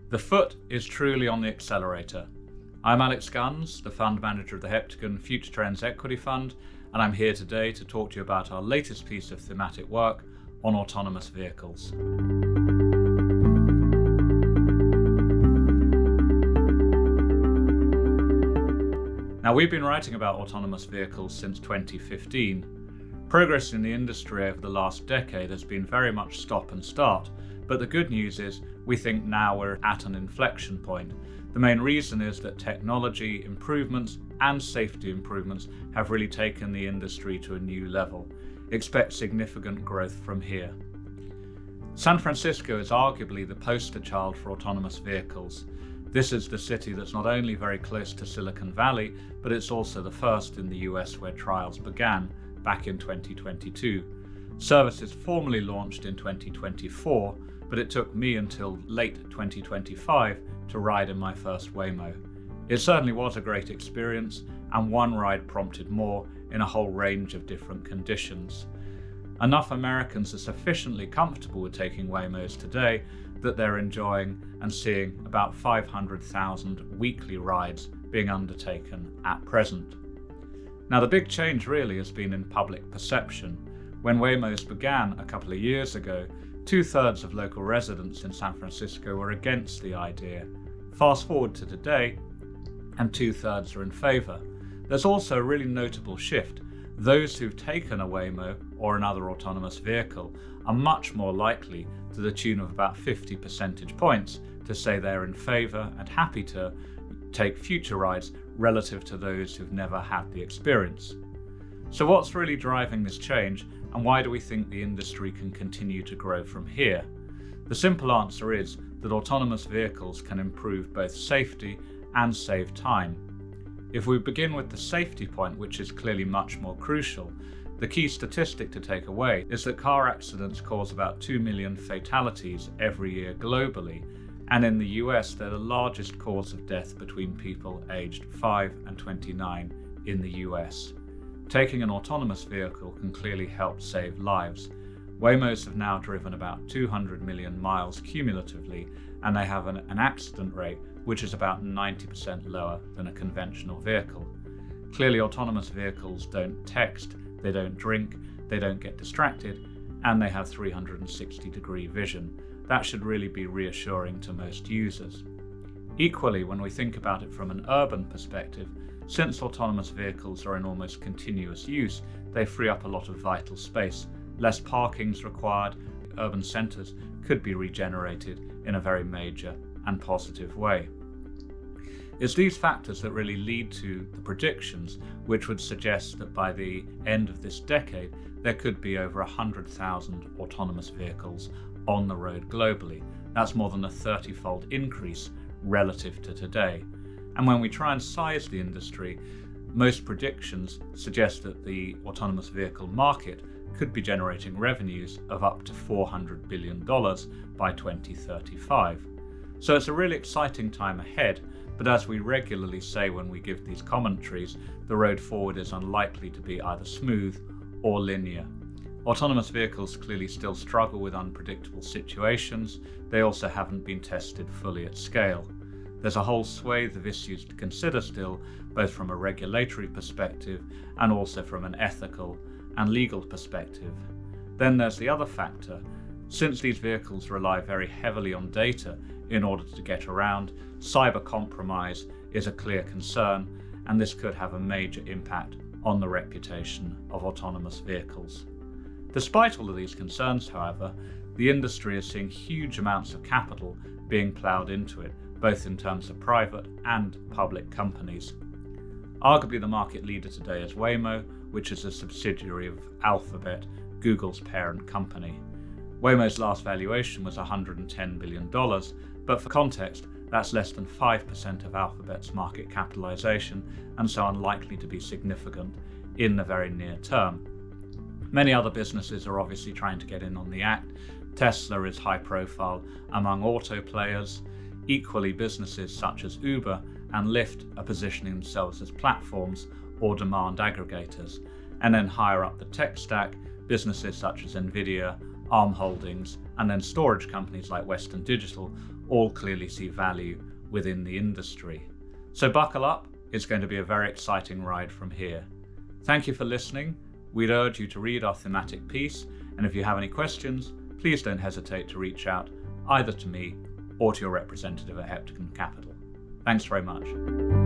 The foot is truly on the accelerator. I'm Alex Guns, the fund manager of the Heptagon Future Trends equity fund, and I'm here today to talk to you about our latest piece of thematic work on autonomous vehicles. Now, we've been writing about autonomous vehicles since 2015. Progress in the industry over the last decade has been very much stop and start, but the good news is we think now we're at an inflection point. The main reason is that technology improvements and safety improvements have really taken the industry to a new level. Expect significant growth from here. San Francisco is arguably the poster child for autonomous vehicles. This is the city that's not only very close to Silicon Valley, but it's also the first in the US where trials began back in 2022. Services formally launched in 2024, but it took me until late 2025 to ride in my first Waymo. It certainly was a great experience, and one ride prompted more in a whole range of different conditions. Enough Americans are sufficiently comfortable with taking Waymos today that they're enjoying and seeing about 500,000 weekly rides being undertaken at present. Now, the big change really has been in public perception. When Waymos began a couple of years ago, 2/3 of local residents in San Francisco were against the idea. Fast forward to today, and 2/3 are in favour. There's also a really notable shift. Those who've taken a Waymo or another autonomous vehicle are much more likely, to the tune of about 50 percentage points, to say they're in favour and happy to take future rides relative to those who've never had the experience. So what's really driving this change, and why do we think the industry can continue to grow from here? The simple answer is that autonomous vehicles can improve both safety and save time. If we begin with the safety point, which is clearly much more crucial, the key statistic to take away is that car accidents cause about 2 million fatalities every year globally, and in the US they're the largest cause of death between people aged 5 and 29 in the US. Taking an autonomous vehicle can clearly help save lives. Waymos have now driven about 200 million miles cumulatively, and they have an accident rate which is about 90% lower than a conventional vehicle. Clearly, autonomous vehicles don't text, they don't drink, they don't get distracted, and they have 360-degree vision. That should really be reassuring to most users. Equally, when we think about it from an urban perspective, since autonomous vehicles are in almost continuous use, they free up a lot of vital space. Less parking's required, urban centres could be regenerated in a very major and positive way. It's these factors that really lead to the predictions, which would suggest that by the end of this decade, there could be over 100,000 autonomous vehicles on the road globally. That's more than a 30-fold increase relative to today. And when we try and size the industry, most predictions suggest that the autonomous vehicle market could be generating revenues of up to $400 billion by 2035. So it's a really exciting time ahead, but as we regularly say when we give these commentaries, the road forward is unlikely to be either smooth or linear. Autonomous vehicles clearly still struggle with unpredictable situations. They also haven't been tested fully at scale. There's a whole swathe of issues to consider still, both from a regulatory perspective and also from an ethical and legal perspective. Then there's the other factor. Since these vehicles rely very heavily on data in order to get around, cyber compromise is a clear concern, and this could have a major impact on the reputation of autonomous vehicles. Despite all of these concerns, however, the industry is seeing huge amounts of capital being ploughed into it, both in terms of private and public companies. Arguably the market leader today is Waymo, which is a subsidiary of Alphabet, Google's parent company. Waymo's last valuation was $110 billion, but for context, that's less than 5% of Alphabet's market capitalization, and so unlikely to be significant in the very near term. Many other businesses are obviously trying to get in on the act. Tesla is high profile among auto players. Equally, businesses such as Uber and Lyft are positioning themselves as platforms or demand aggregators. And then higher up the tech stack, businesses such as Nvidia, Arm Holdings, and then storage companies like Western Digital all clearly see value within the industry. So buckle up, it's going to be a very exciting ride from here. Thank you for listening. We'd urge you to read our thematic piece, and if you have any questions, please don't hesitate to reach out either to me or to your representative at Heptagon Capital. Thanks very much.